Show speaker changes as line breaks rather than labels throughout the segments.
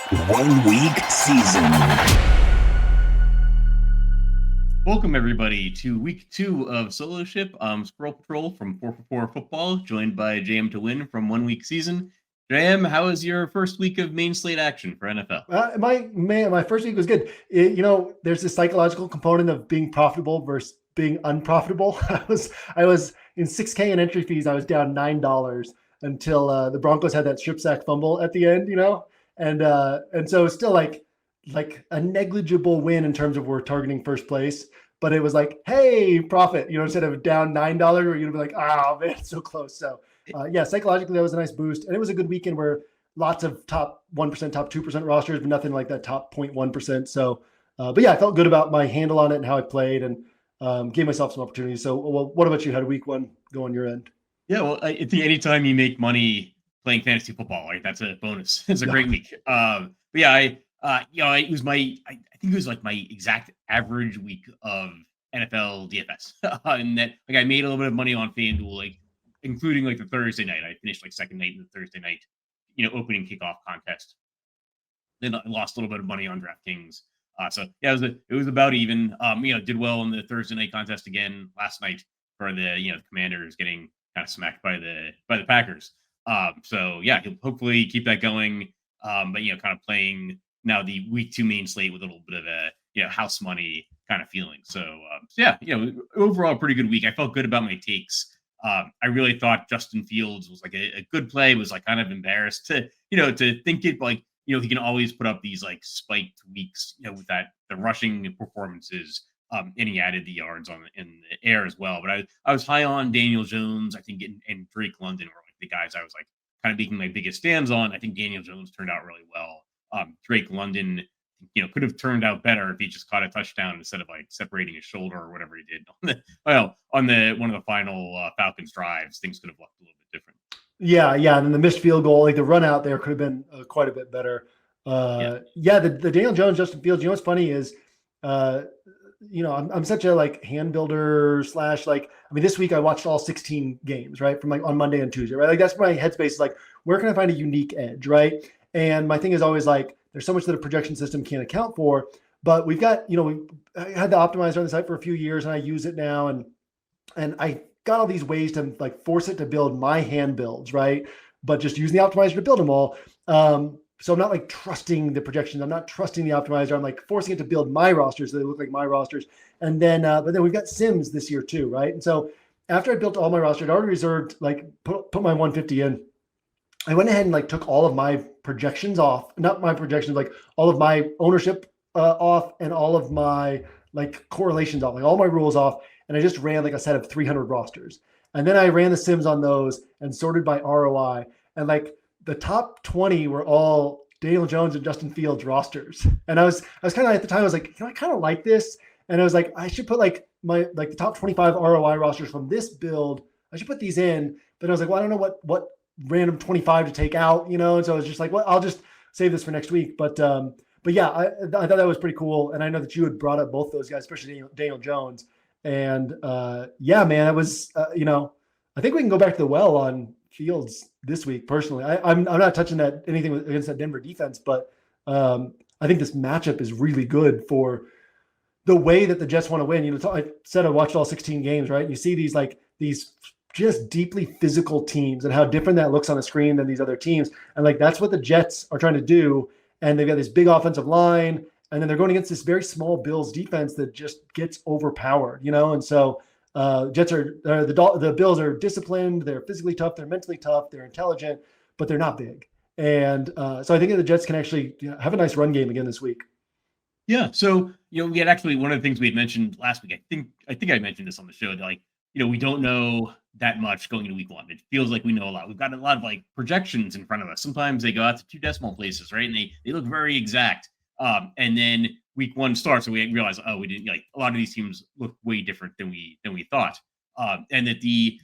1 week season.
Welcome everybody to week 2 of Solo Ship. Squirrel Patrol from 4for4 Football, joined by JM to Win from 1 week season. JM, how was your first week of main slate action for NFL?
My first week was good. There's this psychological component of being profitable versus being unprofitable. I was in 6K in entry fees. I was down $9 until the Broncos had that strip sack fumble at the end. And so it's still like a negligible win in terms of we're targeting first place. But it was like, hey, profit. Instead of down $9, where you'd be like, oh man, it's so close. So psychologically that was a nice boost, and it was a good weekend where lots of top 1%, top 2% rosters, but nothing like that top 0.1%. So, but yeah, I felt good about my handle on it and how I played, and gave myself some opportunities. So, well, what about you? How did week one go on your end?
Yeah, well, I think anytime you make money playing fantasy football, like that's a bonus. It's a great week. But yeah, it was I think it was like my exact average week of NFL DFS, and that like I made a little bit of money on FanDuel, like including like the Thursday night. I finished like second night in the Thursday night, opening kickoff contest. Then I lost a little bit of money on DraftKings. So yeah, it was about even. Did well in the Thursday night contest again last night for the Commanders getting kind of smacked by the Packers. So yeah, he'll hopefully keep that going. But kind of playing now the week 2 main slate with a little bit of a house money kind of feeling. So yeah, overall pretty good week. I felt good about my takes. I really thought Justin Fields was like a good play. Was like kind of embarrassed to think it like he can always put up these like spiked weeks with the rushing performances. And he added the yards in the air as well. But I was high on Daniel Jones. I think and Drake London were like the guys I was like kind of making my biggest stands on. I think Daniel Jones turned out really well. Drake London, could have turned out better if he just caught a touchdown instead of like separating his shoulder or whatever he did on the one of the final Falcons drives. Things could have looked a little bit different.
Yeah, and then the missed field goal, like the run out there could have been quite a bit better. The Daniel Jones, Justin Fields. What's funny is, I'm such a like hand builder / like, I mean, this week I watched all 16 games, right? From like on Monday and Tuesday, right? Like that's my headspace is like, where can I find a unique edge, right? And my thing is always like, there's so much that a projection system can't account for, but we've got, I had the optimizer on the site for a few years and I use it now. And I got all these ways to like force it to build my hand builds, right? But just using the optimizer to build them all. So I'm not like trusting the projections. I'm not trusting the optimizer. I'm like forcing it to build my rosters so they look like my rosters. And then, but then we've got Sims this year too, right? And so after I built all my rosters, I'd already reserved, like put my 150 in. I went ahead and like took all of my projections off, not my projections, like all of my ownership off and all of my like correlations off, like all my rules off. And I just ran like a set of 300 rosters. And then I ran the Sims on those and sorted by ROI. And like the top 20 were all Daniel Jones and Justin Fields rosters. And I was kind of at the time, I was like, I kind of like this. And I was like, I should put like the top 25 ROI rosters from this build. I should put these in. But I was like, well, I don't know what random 25 to take out, And so I was just like, well, I'll just save this for next week. But yeah, I thought that was pretty cool. And I know that you had brought up both those guys, especially Daniel Jones. And yeah, man, it was, I think we can go back to the well on Fields this week. Personally, I'm not touching anything against that Denver defense, but I think this matchup is really good for the way that the Jets want to win. I said I watched all 16 games, right? And you see these just deeply physical teams and how different that looks on the screen than these other teams. And like, that's what the Jets are trying to do. And they've got this big offensive line, and then they're going against this very small Bills defense that just gets overpowered, And so Jets the Bills are disciplined. They're physically tough. They're mentally tough. They're intelligent, but they're not big. And so I think that the Jets can actually have a nice run game again this week.
Yeah. So, we had actually one of the things we had mentioned last week. I think I mentioned this on the show. Like, we don't know that much going into week 1. It feels like we know a lot. We've got a lot of like projections in front of us. Sometimes they go out to 2 decimal places, right? And they look very exact. And then week 1 starts and we realize, we didn't, like, a lot of these teams look way different than we thought. And that the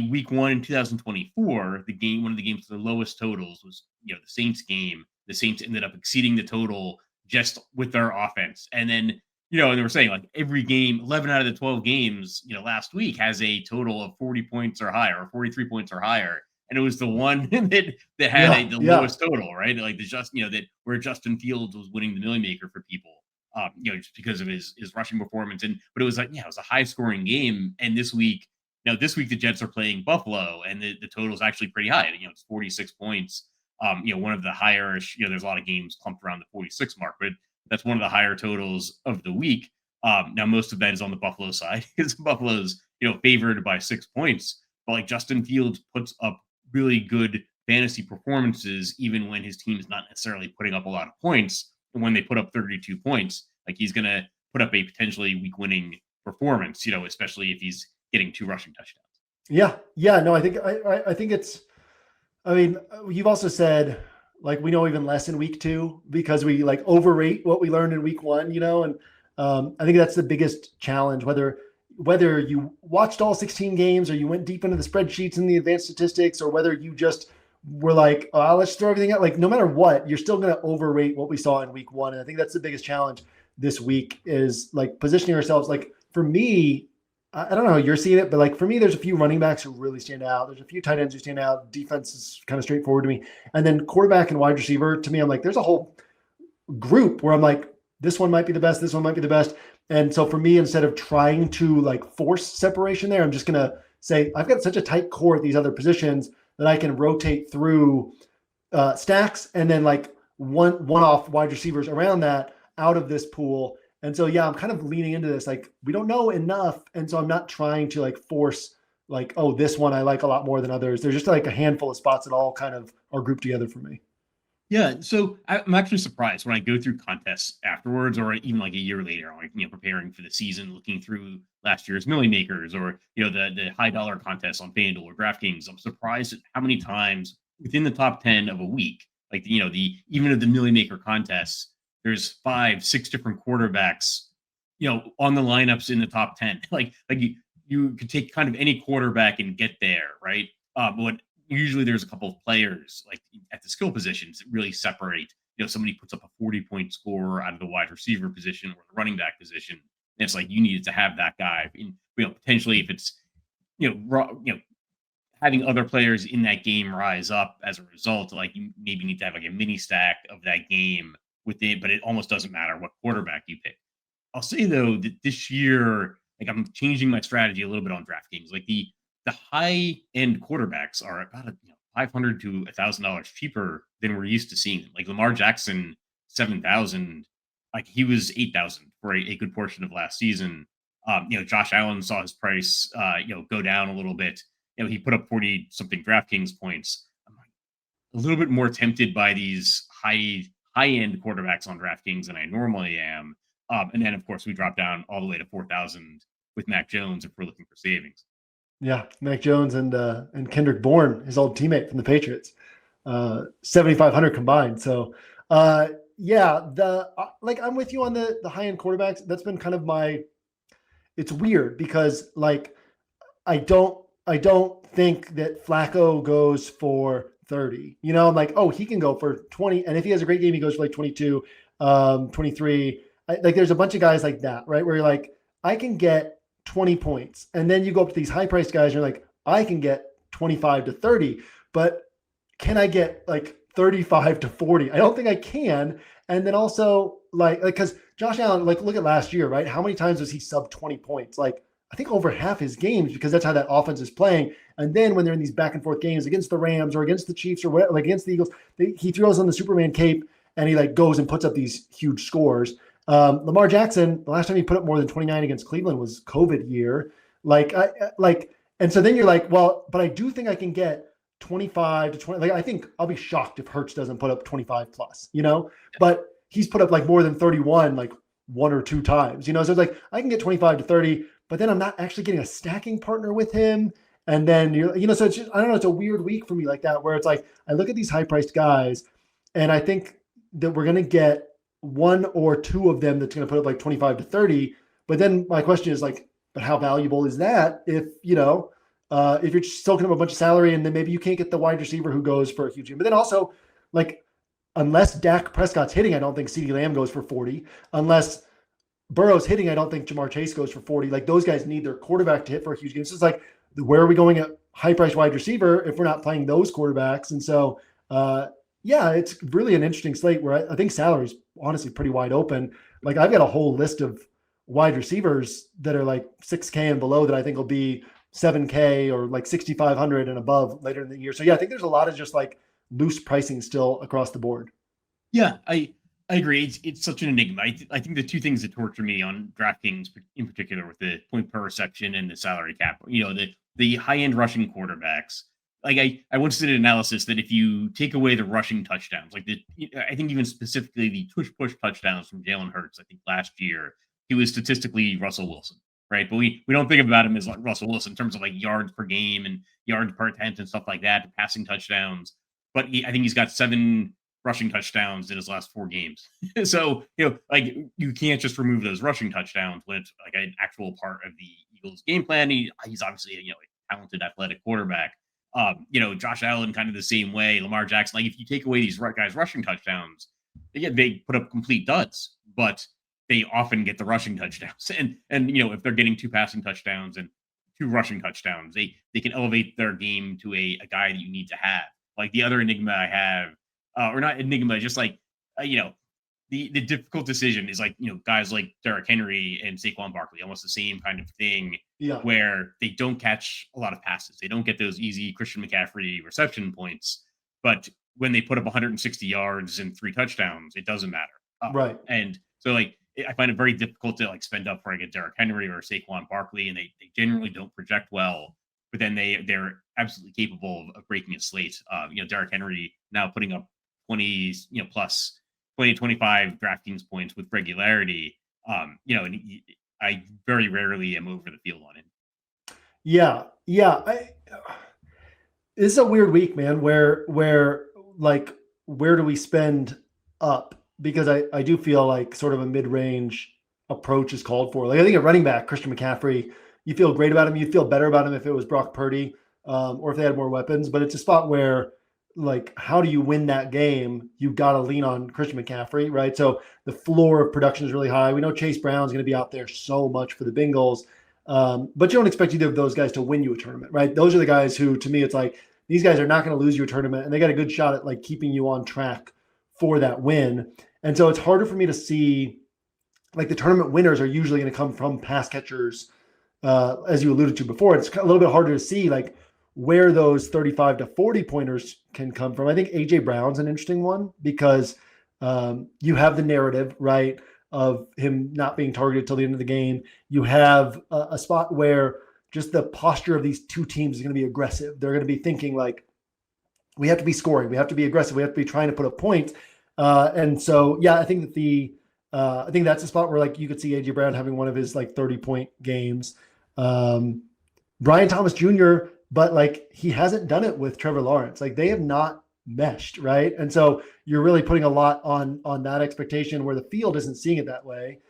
week 1 in 2024, one of the games with the lowest totals was, the Saints game. The Saints ended up exceeding the total just with their offense. And then, and they were saying like every game, 11 out of the 12 games, last week has a total of 40 points or higher, or 43 points or higher. and it was the one that had the lowest total, right? Like that where Justin Fields was winning the Millie Maker for people, just because of his rushing performance. But it was like, it was a high scoring game. And this week the Jets are playing Buffalo, and the total is actually pretty high. It's 46 points. One of the higher. There's a lot of games clumped around the 46 mark, but that's one of the higher totals of the week. Now most of that is on the Buffalo side because Buffalo's favored by 6 points. But like Justin Fields puts up really good fantasy performances, even when his team is not necessarily putting up a lot of points. And when they put up 32 points, like he's going to put up a potentially week-winning performance, especially if he's getting 2 rushing touchdowns.
Yeah. No, I think it's. I mean, you've also said like we know even less in week 2 because we like overrate what we learned in week 1, and I think that's the biggest challenge. Whether you watched all 16 games or you went deep into the spreadsheets and the advanced statistics, or whether you just were like, let's throw everything out. Like, no matter what, you're still going to overrate what we saw in week 1. And I think that's the biggest challenge this week is like positioning ourselves. Like for me, I don't know how you're seeing it, but like for me, there's a few running backs who really stand out. There's a few tight ends who stand out. Defense is kind of straightforward to me. And then quarterback and wide receiver, to me, I'm like, there's a whole group where I'm like, this one might be the best. This one might be the best. And so for me, instead of trying to like force separation there, I'm just going to say, I've got such a tight core at these other positions that I can rotate through stacks and then like one-off wide receivers around that out of this pool. And so, I'm kind of leaning into this. Like, we don't know enough. And so I'm not trying to like force like, oh, this one I like a lot more than others. There's just like a handful of spots that all kind of are grouped together for me.
Yeah, so I'm actually surprised when I go through contests afterwards, or even like a year later, like preparing for the season, looking through last year's Millie Makers, or the high dollar contests on FanDuel or DraftKings. I'm surprised at how many times within the top 10 of a week, like even of the Millie Maker contests, there's 5-6 different quarterbacks, on the lineups in the top 10. Like you could take kind of any quarterback and get there, right? But usually there's a couple of players like at the skill positions that really separate. Somebody puts up a 40-point score out of the wide receiver position or the running back position, and it's like you needed to have that guy. Potentially if it's having other players in that game rise up as a result, like you maybe need to have like a mini stack of that game within, but it almost doesn't matter what quarterback you pick. I'll say though that this year, like I'm changing my strategy a little bit on DraftKings. Like the high end quarterbacks are about $500 to $1,000 cheaper than we're used to seeing them. Like Lamar Jackson, 7,000, like he was 8,000 for a good portion of last season. Josh Allen saw his price, go down a little bit. He put up 40 something DraftKings points. I'm like a little bit more tempted by these high end quarterbacks on DraftKings than I normally am. And then of course we drop down all the way to 4,000 with Mac Jones if we're looking for savings.
Yeah, Mac Jones and Kendrick Bourne, his old teammate from the Patriots, 7,500 combined. So, I'm with you on the high end quarterbacks. That's been kind of it's weird because like I don't think that Flacco goes for 30. I'm like, oh, he can go for 20, and if he has a great game, he goes for like 22, 23. There's a bunch of guys like that, right? Where you're like, I can get 20 points. And then you go up to these high priced guys and you're like, I can get 25 to 30, but can I get like 35 to 40? I don't think I can. And then also like, cause Josh Allen, like look at last year, right? How many times was he sub 20 points? Like I think over half his games because that's how that offense is playing. And then when they're in these back and forth games against the Rams or against the Chiefs or whatever, like against the Eagles, he throws on the Superman cape and he like goes and puts up these huge scores. Lamar Jackson, the last time he put up more than 29 against Cleveland was COVID year. And so then you're like, well, but I do think I can get 25 to 20. Like, I think I'll be shocked if Hurts doesn't put up 25 plus, but he's put up like more than 31, like 1 or 2 times, so it's like, I can get 25 to 30, but then I'm not actually getting a stacking partner with him. And then so it's just, I don't know, it's a weird week for me like that, where it's like, I look at these high priced guys and I think that we're going to get 1 or 2 of them that's going to put up like 25 to 30. But then my question is like, but how valuable is that if you're just soaking up a bunch of salary and then maybe you can't get the wide receiver who goes for a huge game. But then also like, unless Dak Prescott's hitting, I don't think CeeDee Lamb goes for 40. Unless Burrow's hitting, I don't think Jamar Chase goes for 40. Like those guys need their quarterback to hit for a huge game. So it's like, where are we going at high-priced wide receiver if we're not playing those quarterbacks. And so, yeah, it's really an interesting slate where I think salary's honestly pretty wide open. Like I've got a whole list of wide receivers that are like 6K and below that I think will be 7K or like 6,500 and above later in the year. So yeah, I think there's a lot of just like loose pricing still across the board.
Yeah, I agree. It's such an enigma. I think the two things that torture me on DraftKings in particular with the point per reception and the salary cap, the high end rushing quarterbacks. Like I once did an analysis that if you take away the rushing touchdowns, I think even specifically the push touchdowns from Jalen Hurts, I think last year he was statistically Russell Wilson, right? But we don't think about him as like Russell Wilson in terms of like yards per game and yards per attempt and stuff like that, passing touchdowns. But I think he's got 7 rushing touchdowns in his last 4 games. So, like you can't just remove those rushing touchdowns when it's like an actual part of the Eagles game plan. He's obviously, a talented athletic quarterback. Josh Allen kind of the same way, Lamar Jackson. Like if you take away these guys rushing touchdowns, they put up complete duds, but they often get the rushing touchdowns. And if they're getting 2 passing touchdowns and 2 rushing touchdowns, they can elevate their game to a guy that you need to have. Like the other enigma I have, or not enigma, just like, the difficult decision is like, guys like Derrick Henry and Saquon Barkley, almost the same kind of thing, where they don't catch a lot of passes. They don't get those easy Christian McCaffrey reception points, but when they put up 160 yards and 3 touchdowns, it doesn't matter.
Right.
And so like, I find it very difficult to like spend up for like a Derrick Henry or Saquon Barkley, and they generally don't project well, but then they're absolutely capable of breaking a slate. Derrick Henry now putting up 20, plus 25 DraftKings points with regularity. And I very rarely am over the field on him.
Yeah. This is a weird week, man, where do we spend up? Because I do feel like sort of a mid-range approach is called for. Like I think at running back, Christian McCaffrey, you feel great about him. You'd feel better about him if it was Brock Purdy, or if they had more weapons. But it's a spot where, like, how do you win that game? You got to lean on Christian McCaffrey, right? So the floor of production is really high. We know Chase Brown's going to be out there so much for the Bengals, but you don't expect either of those guys to win you a tournament, right? Those are the guys who, to me, it's like these guys are not going to lose you a tournament, and they got a good shot at like keeping you on track for that win. And so it's harder for me to see, like the tournament winners are usually going to come from pass catchers, as you alluded to before. It's a little bit harder to see like where those 35 to 40 pointers can come from. I think AJ Brown's an interesting one because you have the narrative, right, of him not being targeted till the end of the game. You have a spot where just the posture of these two teams is going to be aggressive. They're going to be thinking like, we have to be scoring. We have to be aggressive. We have to be trying to put up points. And so, yeah, I think that I think that's a spot where like you could see AJ Brown having one of his like 30-point games. Brian Thomas Jr., but like he hasn't done it with Trevor Lawrence. Like they have not meshed, right? And so you're really putting a lot on that expectation where the field isn't seeing it that way.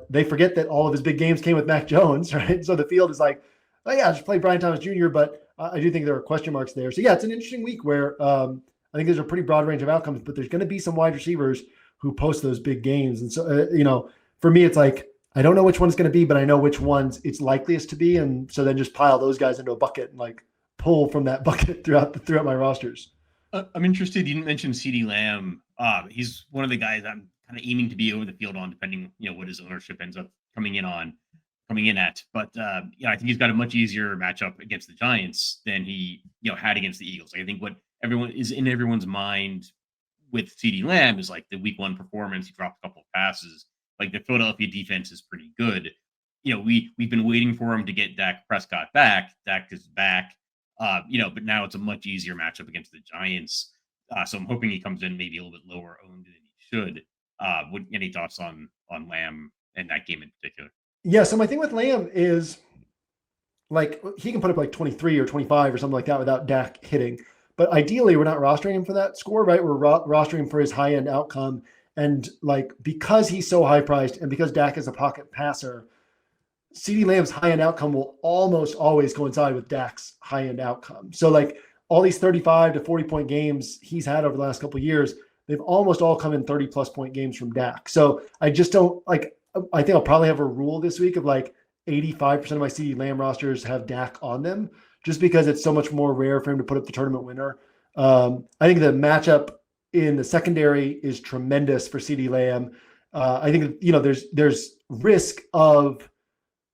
They forget that all of his big games came with Mac Jones, right? So the field is like, oh yeah, just play Brian Thomas Jr., but I do think there are question marks there. So yeah, it's an interesting week where I think there's a pretty broad range of outcomes, but there's going to be some wide receivers who post those big games. And so, for me, it's like, I don't know which one it's going to be, but I know which ones it's likeliest to be. And so then just pile those guys into a bucket and like pull from that bucket throughout my rosters.
I'm interested. You didn't mention CeeDee Lamb. He's one of the guys I'm kind of aiming to be over the field on, depending, what his ownership ends up coming in at. But I think he's got a much easier matchup against the Giants than he, had against the Eagles. Like, I think what everyone is in everyone's mind with CeeDee Lamb is like the week 1 performance. He dropped a couple of passes. Like the Philadelphia defense is pretty good. We've been waiting for him to get Dak Prescott back. Dak is back. But now it's a much easier matchup against the Giants. So I'm hoping he comes in maybe a little bit lower owned than he should. Any thoughts on Lamb and that game in particular?
Yeah. So my thing with Lamb is like he can put up like 23 or 25 or something like that without Dak hitting. But ideally, we're not rostering him for that score, right? We're rostering him for his high end outcome. And like because he's so high priced and because Dak is a pocket passer, CeeDee Lamb's high-end outcome will almost always coincide with Dak's high-end outcome. So like all these 35 to 40-point games he's had over the last couple of years, they've almost all come in 30-plus point games from Dak. So I just don't like – I think I'll probably have a rule this week of like 85% of my CeeDee Lamb rosters have Dak on them just because it's so much more rare for him to put up the tournament winner. I think the matchup in the secondary is tremendous for CeeDee Lamb. I think, there's risk of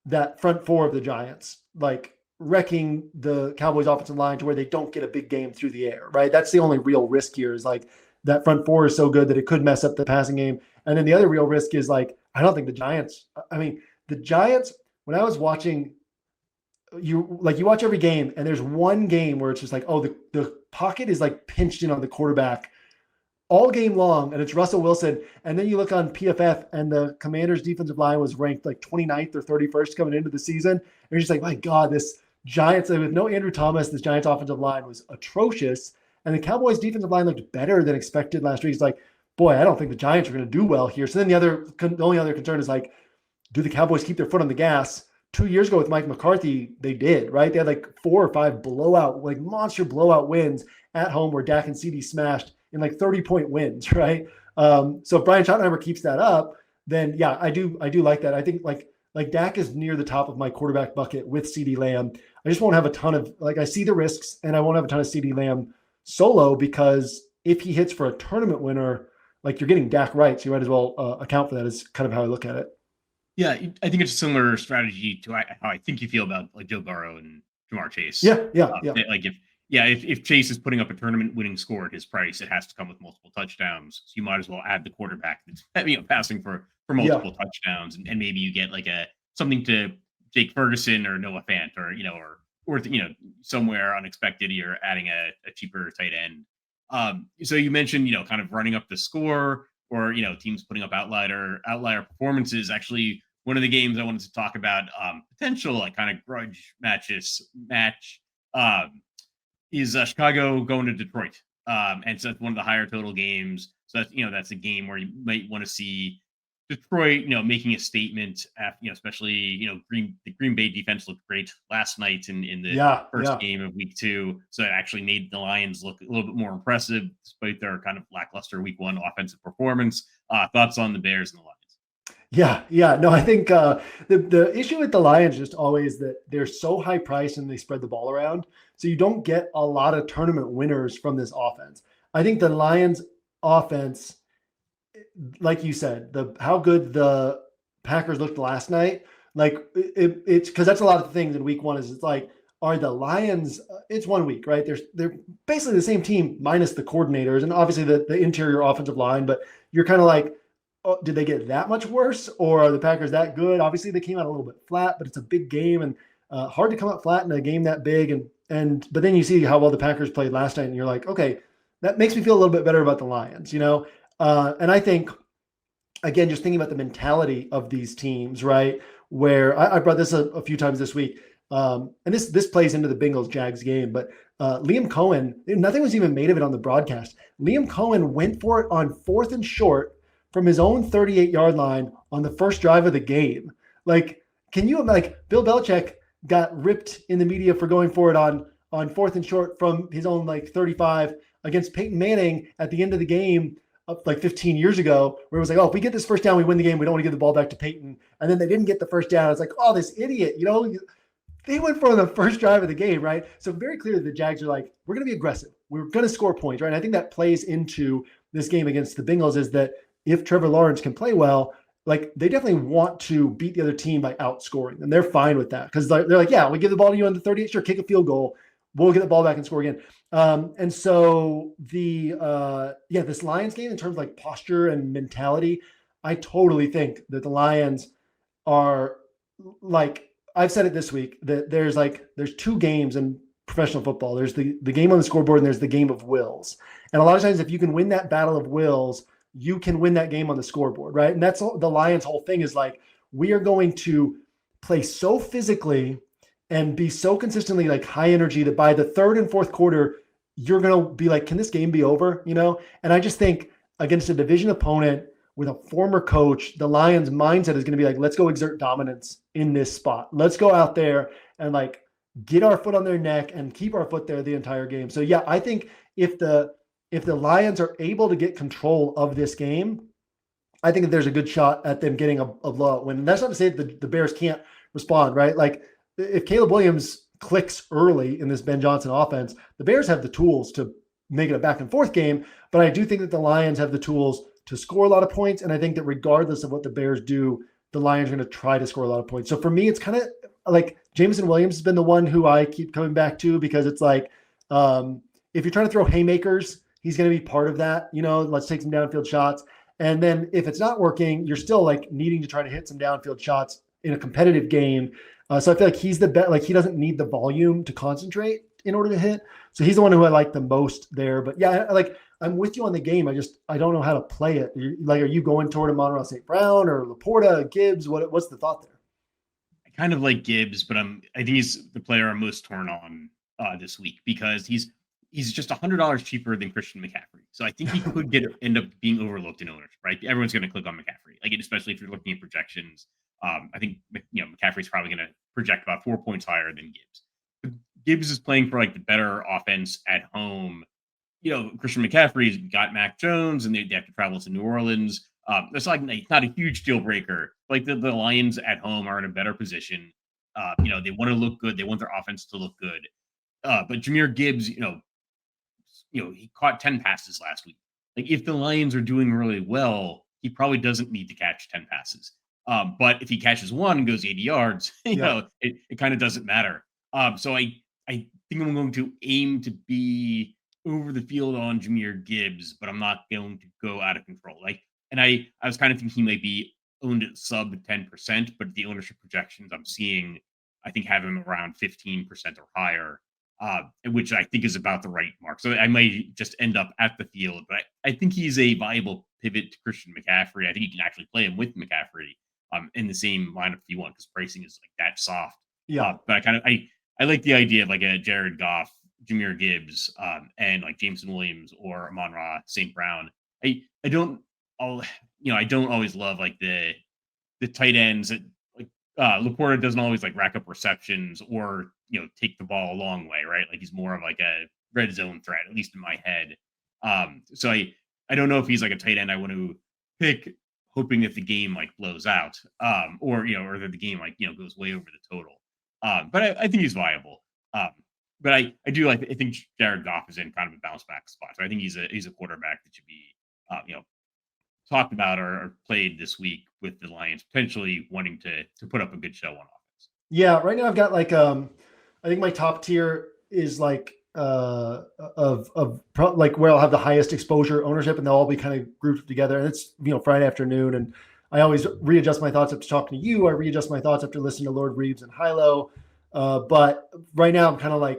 that front four of the Giants, like wrecking the Cowboys offensive line to where they don't get a big game through the air, right? That's the only real risk here, is like that front four is so good that it could mess up the passing game. And then the other real risk is like, I don't think the Giants, when I was watching, you watch every game and there's one game where it's just like, oh, the pocket is like pinched in on the quarterback all game long, and it's Russell Wilson. And then you look on PFF, and the Commanders' defensive line was ranked like 29th or 31st coming into the season. And you're just like, my God, this Giants, with no Andrew Thomas, this Giants offensive line was atrocious. And the Cowboys' defensive line looked better than expected last week. It's like, boy, I don't think the Giants are going to do well here. So then the only other concern is like, do the Cowboys keep their foot on the gas? 2 years ago with Mike McCarthy, they did, right? They had like 4 or 5 monster blowout wins at home where Dak and CD smashed in like 30-point wins, right? So if Brian Schottenheimer keeps that up, then yeah, I do like that. I think like Dak is near the top of my quarterback bucket with CeeDee Lamb. I just won't have a ton of, I see the risks, and I won't have a ton of CeeDee Lamb solo, because if he hits for a tournament winner, like you're getting Dak right, so you might as well account for that, is kind of how I look at it.
Yeah, I think it's a similar strategy to how I think you feel about like Joe Burrow and Jamar Chase.
Yeah.
Like if Chase is putting up a tournament-winning score at his price, it has to come with multiple touchdowns. So you might as well add the quarterback that's passing for multiple touchdowns, and maybe you get like something to Jake Ferguson or Noah Fant or somewhere unexpected. You're adding a cheaper tight end. So you mentioned kind of running up the score, or teams putting up outlier performances. Actually, one of the games I wanted to talk about, potential like kind of grudge match is Chicago going to Detroit. And so it's one of the higher total games. So that's, that's a game where you might want to see Detroit, making a statement after, especially, the Green Bay defense looked great last night in the first game of week 2. So it actually made the Lions look a little bit more impressive despite their kind of lackluster week 1 offensive performance. Thoughts on the Bears and the Lions?
Yeah. No, I think the issue with the Lions is just always that they're so high priced and they spread the ball around. So you don't get a lot of tournament winners from this offense. I think the Lions offense, like you said, how good the Packers looked last night, like it's because that's a lot of things in week 1 is it's like, are the Lions, it's 1 week, right? They're basically the same team minus the coordinators and obviously the interior offensive line, but you're kind of like, oh, did they get that much worse, or are the Packers that good? Obviously they came out a little bit flat, but it's a big game and hard to come out flat in a game that big. But then you see how well the Packers played last night and you're like, okay, that makes me feel a little bit better about the Lions, and I think, again, just thinking about the mentality of these teams, right? Where I brought this a few times this week, and this plays into the Bengals-Jags game, but Liam Cohen, nothing was even made of it on the broadcast. Liam Cohen went for it on 4th and short from his own 38-yard line on the first drive of the game. Like, can you, Bill Belichick got ripped in the media for going for it on 4th and short from his own 35 against Peyton Manning at the end of the game, like 15 years ago, where it was like, oh, if we get this first down, we win the game. We don't want to give the ball back to Peyton. And then they didn't get the first down. It's like, oh, this idiot, they went for the first drive of the game, right? So very clear that the Jags are like, we're going to be aggressive. We're going to score points, right? And I think that plays into this game against the Bengals, is that if Trevor Lawrence can play well, like they definitely want to beat the other team by outscoring, and they're fine with that because they're like, yeah, we give the ball to you on the 38, sure, kick a field goal, we'll get the ball back and score again. And so this Lions game in terms of posture and mentality, I totally think that the Lions are I've said it this week that there's 2 games in professional football. There's the game on the scoreboard and there's the game of wills. And a lot of times if you can win that battle of wills, you can win that game on the scoreboard, right? And that's the Lions' whole thing is we are going to play so physically and be so consistently high energy that by the 3rd and 4th quarter, you're going to be like, can this game be over? And I just think against a division opponent with a former coach, the Lions mindset is going to be let's go exert dominance in this spot. Let's go out there and get our foot on their neck and keep our foot there the entire game. So yeah, I think if the Lions are able to get control of this game, I think that there's a good shot at them getting a blowout win. And that's not to say that the Bears can't respond, right? If Caleb Williams clicks early in this Ben Johnson offense, the Bears have the tools to make it a back and forth game. But I do think that the Lions have the tools to score a lot of points. And I think that regardless of what the Bears do, the Lions are going to try to score a lot of points. So for me, it's kind of like Jameson Williams has been the one who I keep coming back to, because it's like, if you're trying to throw haymakers, he's going to be part of that. Let's take some downfield shots. And then if it's not working, you're still like needing to try to hit some downfield shots in a competitive game. So I feel like he's the best. Like he doesn't need the volume to concentrate in order to hit. So he's the one who I like the most there. But yeah, I'm with you on the game. I don't know how to play it. Are you going toward Amon-Ra St. Brown or Laporta, Gibbs? What's the thought there?
I kind of like Gibbs, but I think he's the player I'm most torn on this week, because he's just $100 cheaper than Christian McCaffrey. So I think he could end up being overlooked in ownership, right? Everyone's going to click on McCaffrey, especially if you're looking at projections. I think McCaffrey's probably going to project about 4 points higher than Gibbs. But Gibbs is playing for the better offense at home. Christian McCaffrey's got Mac Jones, and they have to travel to New Orleans. That's not a huge deal breaker. The Lions at home are in a better position. They want to look good. They want their offense to look good. But Jahmyr Gibbs, he caught 10 passes last week. If the Lions are doing really well, he probably doesn't need to catch 10 passes. But if he catches one and goes 80 yards, it kind of doesn't matter. So I think I'm going to aim to be over the field on Jahmyr Gibbs, but I'm not going to go out of control. And I was kind of thinking he might be owned at sub 10%, but the ownership projections I'm seeing, I think, have him around 15% or higher, which I think is about the right mark. So I might just end up at the field, but I think he's a viable pivot to Christian McCaffrey. I think you can actually play him with McCaffrey in the same lineup if you want, because pricing is that soft.
Yeah.
But I like the idea of a Jared Goff, Jahmyr Gibbs, and Jameson Williams or Amon-Ra St. Brown. I don't always love the tight ends that Laporta doesn't always rack up receptions or take the ball a long way, right? He's more of a red zone threat, at least in my head. So I don't know if he's a tight end I want to pick, hoping that the game blows out, or that the game goes way over the total. But I think he's viable. But I think Jared Goff is in kind of a bounce back spot. So I think he's a quarterback that should be talked about or played this week, with the Lions potentially wanting to put up a good show on offense.
Yeah, right now I've got I think my top tier is where I'll have the highest exposure ownership, and they'll all be kind of grouped together. And it's Friday afternoon, and I always readjust my thoughts after talking to you. I readjust my thoughts after listening to Lord Reeves and Hilo. But right now I'm kind of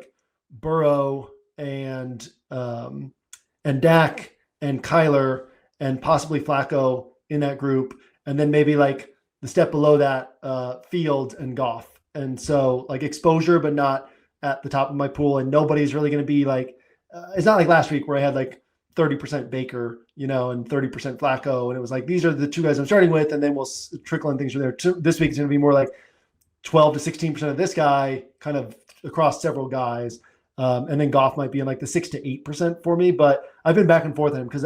Burrow and Dak and Kyler and possibly Flacco in that group, and then maybe the step below that, Fields and Goff. And so exposure, but not at the top of my pool. And nobody's really going to be it's not like last week where I had 30% Baker, and 30% Flacco. And it was these are the two guys I'm starting with, and then we'll trickle in things from there. This week it's going to be more 12 to 16% of this guy kind of across several guys. And then Goff might be in the 6 to 8% for me, but I've been back and forth on him because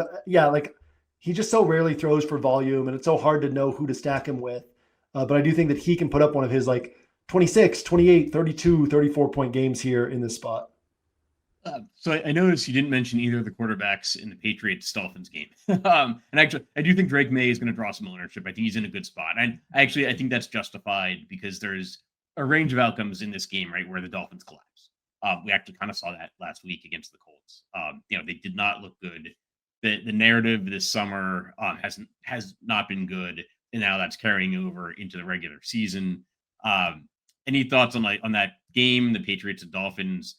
he just so rarely throws for volume, and it's so hard to know who to stack him with. But I do think that he can put up one of his 26, 28, 32, 34 point games here in this spot.
So I noticed you didn't mention either of the quarterbacks in the Patriots-Dolphins game. And actually, I do think Drake May is going to draw some ownership. I think he's in a good spot. And I think that's justified because there's a range of outcomes in this game, right, where the Dolphins collapse. We actually kind of saw that last week against the Colts. They did not look good. The narrative this summer has not been good, and now that's carrying over into the regular season. Any thoughts on that game, the Patriots and Dolphins?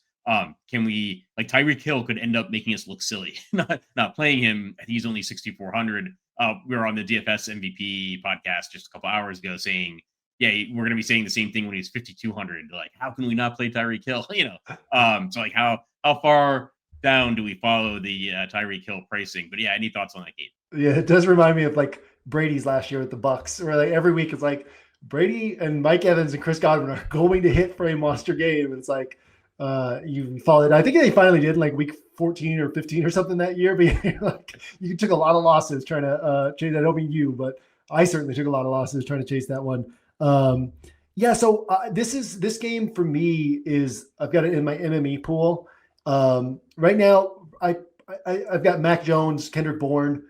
Can we Tyreek Hill could end up making us look silly, not playing him. I think he's only 6,400. We were on the DFS MVP podcast just a couple hours ago saying, yeah, we're going to be saying the same thing when he's 5,200. How can we not play Tyreek Hill? So how far down do we follow the Tyreek Hill pricing? But yeah, any thoughts on that game?
Yeah, it does remind me of Brady's last year with the Bucks, where every week it's Brady and Mike Evans and Chris Godwin are going to hit for a monster game. And it's you followed it. I think they finally did week 14 or 15 or something that year, but you took a lot of losses trying to chase that. I don't mean you, but I certainly took a lot of losses trying to chase that one. Yeah, so this game for me is I've got it in my MME pool. Right now, I've got Mac Jones, Kendrick Bourne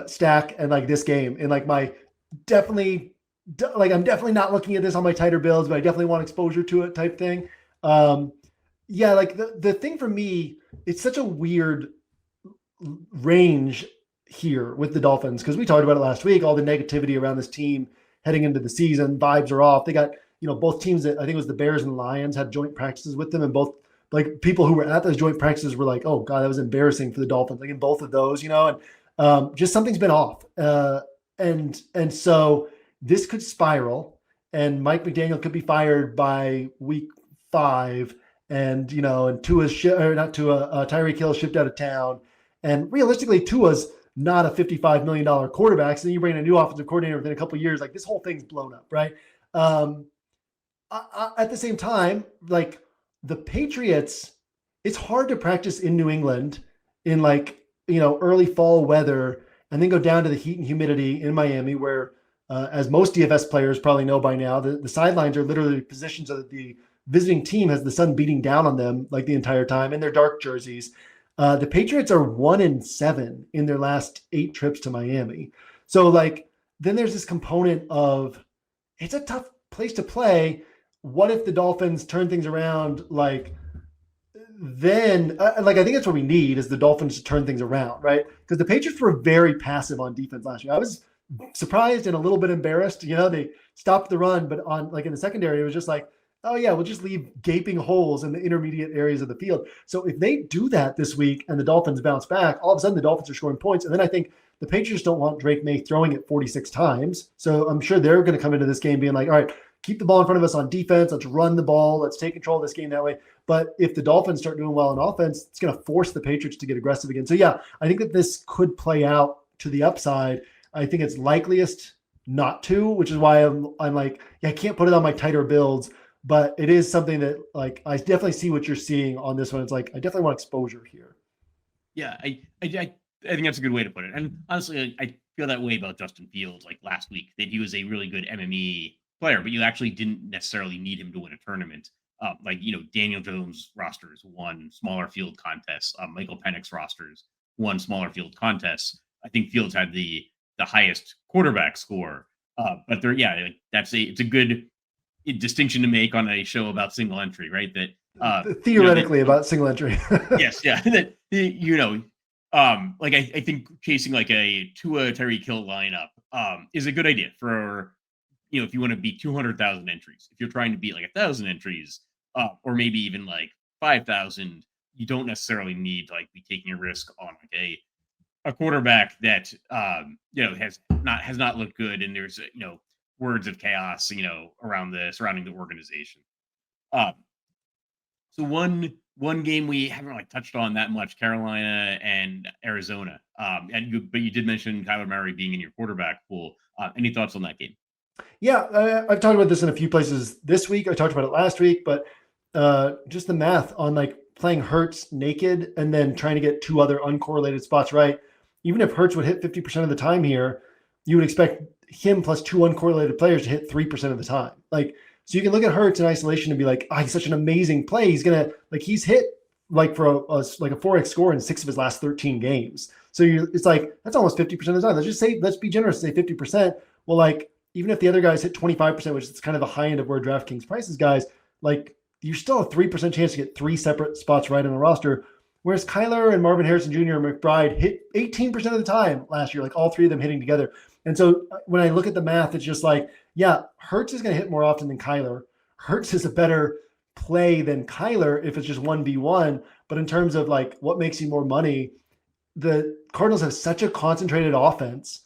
stack, and like this game, and like my definitely like I'm definitely not looking at this on my tighter builds, but I definitely want exposure to it type thing. Um, yeah, like the thing for me, it's such a weird range here with the Dolphins because we talked about it last week. All the negativity around this team heading into the season, vibes are off. They got both teams that I think it was the Bears and Lions had joint practices with them, and both like people who were at those joint practices were like, "Oh God, that was embarrassing for the Dolphins." Like in both of those, and just something's been off, and so this could spiral, and Mike McDaniel could be fired by week 5, and Tua's or not Tua, Tyreek Hill shipped out of town. And realistically, Tua's not a $55 million quarterback. So then you bring in a new offensive coordinator within a couple of years, like this whole thing's blown up, right? At the same time, like the Patriots, it's hard to practice in New England in early fall weather and then go down to the heat and humidity in Miami where, as most DFS players probably know by now, the sidelines are literally positioned so that the visiting team has the sun beating down on them like the entire time in their dark jerseys. The Patriots are 1-7 in their last 8 trips to Miami. So then there's this component of it's a tough place to play. What if the Dolphins turn things around? Then I think that's what we need is the Dolphins to turn things around, right? Because the Patriots were very passive on defense last year. I was surprised and a little bit embarrassed. They stopped the run, but on in the secondary, it was just like, oh yeah, we'll just leave gaping holes in the intermediate areas of the field. So if they do that this week and the Dolphins bounce back, all of a sudden the Dolphins are scoring points. And then I think the Patriots don't want Drake May throwing it 46 times. So I'm sure they're going to come into this game being like, all right, keep the ball in front of us on defense. Let's run the ball. Let's take control of this game that way. But if the Dolphins start doing well on offense, it's going to force the Patriots to get aggressive again. So yeah, I think that this could play out to the upside. I think it's likeliest not to, which is why I'm like, yeah, I can't put it on my tighter builds. But it is something that I definitely see what you're seeing on this one. It's like, I definitely want exposure here.
Yeah, I think that's a good way to put it. And honestly, I feel that way about Justin Fields like last week, that he was a really good MME player, but you actually didn't necessarily need him to win a tournament. Daniel Jones rosters won smaller field contests. Michael Penix rosters won smaller field contests. I think Fields had the highest quarterback score. But it's a good distinction to make on a show about single entry, right? That
theoretically about single entry.
Yes, yeah. That I think chasing like a Tua Tyreek Hill lineup is a good idea for if you want to beat 200,000 entries. If you're trying to beat like 1,000 entries, or maybe even like 5,000, you don't necessarily need to be taking a risk on a quarterback that has not looked good, and there's words of chaos, surrounding the organization. So one game we haven't touched on that much, Carolina and Arizona. But you did mention Kyler Murray being in your quarterback pool. Any thoughts on that game?
Yeah, I've talked about this in a few places this week. I talked about it last week, but just the math on playing Hurts naked and then trying to get 2 other uncorrelated spots right. Even if Hurts would hit 50% of the time here, you would expect him plus 2 uncorrelated players to hit 3% of the time. So you can look at Hurts in isolation and be like, he's such an amazing play. He's going to he's hit for a 4x score in 6 of his last 13 games. So it's that's almost 50% of the time. Let's be generous, say 50%. Well, even if the other guys hit 25%, which is kind of the high end of where DraftKings prices guys, you still have 3% chance to get 3 separate spots right on the roster. Whereas Kyler and Marvin Harrison Jr. and McBride hit 18% of the time last year, all 3 of them hitting together. And so when I look at the math, it's just Hurts is going to hit more often than Kyler. Hurts is a better play than Kyler if it's just 1v1. But in terms of what makes you more money, the Cardinals have such a concentrated offense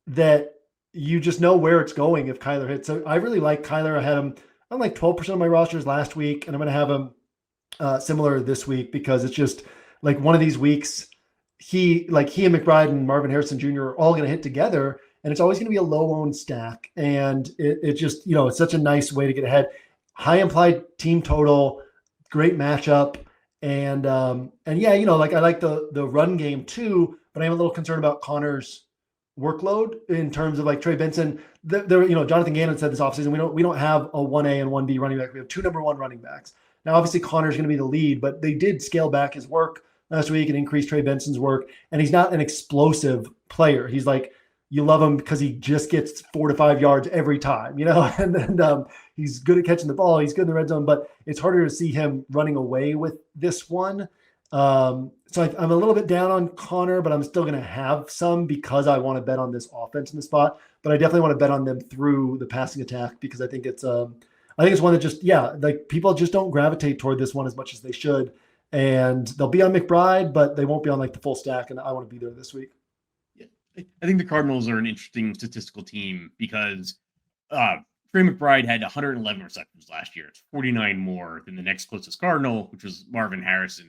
that you just know where it's going if Kyler hits. So I really like Kyler. I had him on 12% of my rosters last week, and I'm going to have him similar this week because it's just one of these weeks. He and McBride and Marvin Harrison Jr. are all going to hit together, and it's always going to be a low-owned stack. And it just it's such a nice way to get ahead. High implied team total, great matchup, and yeah, I like the run game too, but I'm a little concerned about Connor's workload in terms of like Trey Benson. There, Jonathan Gannon said this offseason, we don't have a 1A and 1B running back. We have 2 number 1 running backs. Now, obviously, Connor's going to be the lead, but they did scale back his work last week and increase Trey Benson's work. And he's not an explosive player. He's like, you love him because he just gets 4 to 5 yards every time, and then he's good at catching the ball. He's good in the red zone, but it's harder to see him running away with this one. So I'm a little bit down on Connor, but I'm still going to have some because I want to bet on this offense in the spot, but I definitely want to bet on them through the passing attack because I think it's one that just, like people just don't gravitate toward this one as much as they should. And they'll be on McBride, but they won't be on like the full stack. And I want to be there this week.
Yeah. I think the Cardinals are an interesting statistical team because Trey McBride had 111 receptions last year. It's 49 more than the next closest Cardinal, which was Marvin Harrison.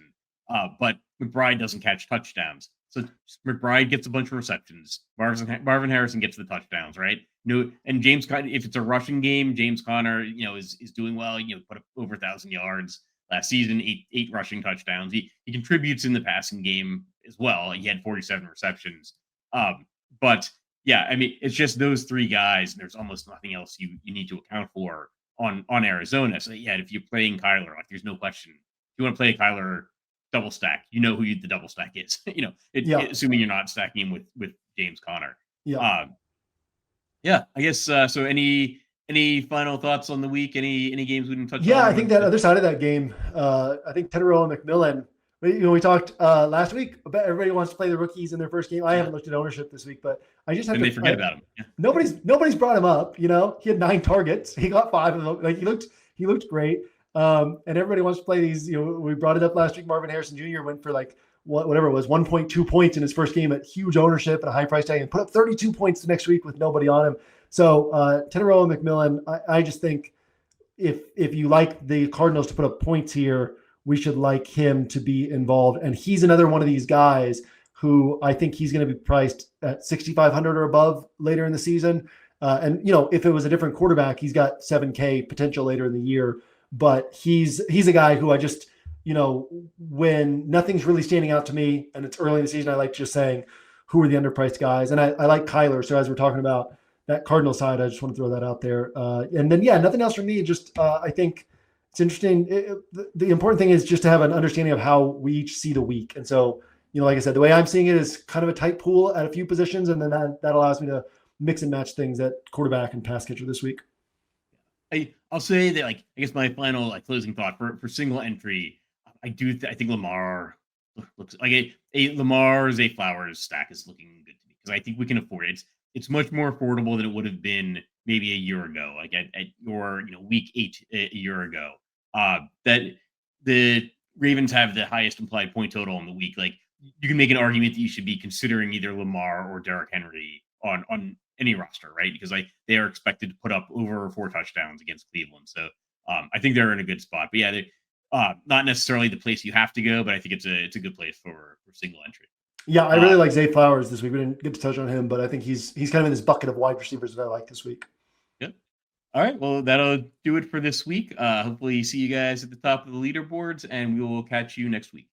But McBride doesn't catch touchdowns. So McBride gets a bunch of receptions. Marvin Harrison gets the touchdowns, right? And James Conner, if it's a rushing game, James Conner, is doing well. Put up over 1,000 yards last season, eight rushing touchdowns. He contributes in the passing game as well. He had 47 receptions. But yeah, I mean, it's just those 3 guys, and there's almost nothing else you need to account for on Arizona. So yeah, if you're playing Kyler, like there's no question. If you want to play Kyler double stack, who the double stack is. Assuming you're not stacking him with James Conner.
Yeah.
I guess so. Any final thoughts on the week? Any games we didn't touch on?
Yeah, I think that other side of that game, I think Tetero and McMillan. We talked last week about everybody wants to play the rookies in their first game. I haven't looked at ownership this week, but I just have
to forget about him. Yeah.
Nobody's brought him up. He had 9 targets. He got 5 of them. Like he looked great. And everybody wants to play these. We brought it up last week. Marvin Harrison Jr. went for like whatever it was, 1.2 points in his first game at huge ownership and a high price tag, and put up 32 points the next week with nobody on him. So Tetero and McMillan, I just think if you like the Cardinals to put up points here, we should like him to be involved. And he's another one of these guys who I think he's going to be priced at 6,500 or above later in the season. And if it was a different quarterback, he's got 7K potential later in the year. But he's a guy who I just, when nothing's really standing out to me and it's early in the season, I like just saying, who are the underpriced guys? And I like Kyler. So as we're talking about that Cardinal side, I just want to throw that out there. And then, nothing else from me. Just I think it's interesting. The important thing is just to have an understanding of how we each see the week. And so, like I said, the way I'm seeing it is kind of a tight pool at a few positions. And then that allows me to mix and match things at quarterback and pass catcher this week.
I'll say that, I guess my final closing thought for single entry, I think Lamar looks like a Lamar Zay Flowers stack is looking good to me because I think we can afford it. It's much more affordable than it would have been maybe a year ago, like at your week 8 a year ago. That the Ravens have the highest implied point total in the week. Like you can make an argument that you should be considering either Lamar or Derrick Henry on any roster, right? Because they are expected to put up over 4 touchdowns against Cleveland. So I think they're in a good spot. But yeah, they're not necessarily the place you have to go, but I think it's a good place for single entry.
Yeah, I really like Zay Flowers this week. We didn't get to touch on him, but I think he's kind of in this bucket of wide receivers that I like this week.
Yep. All right. Well, that'll do it for this week. Hopefully see you guys at the top of the leaderboards, and we will catch you next week.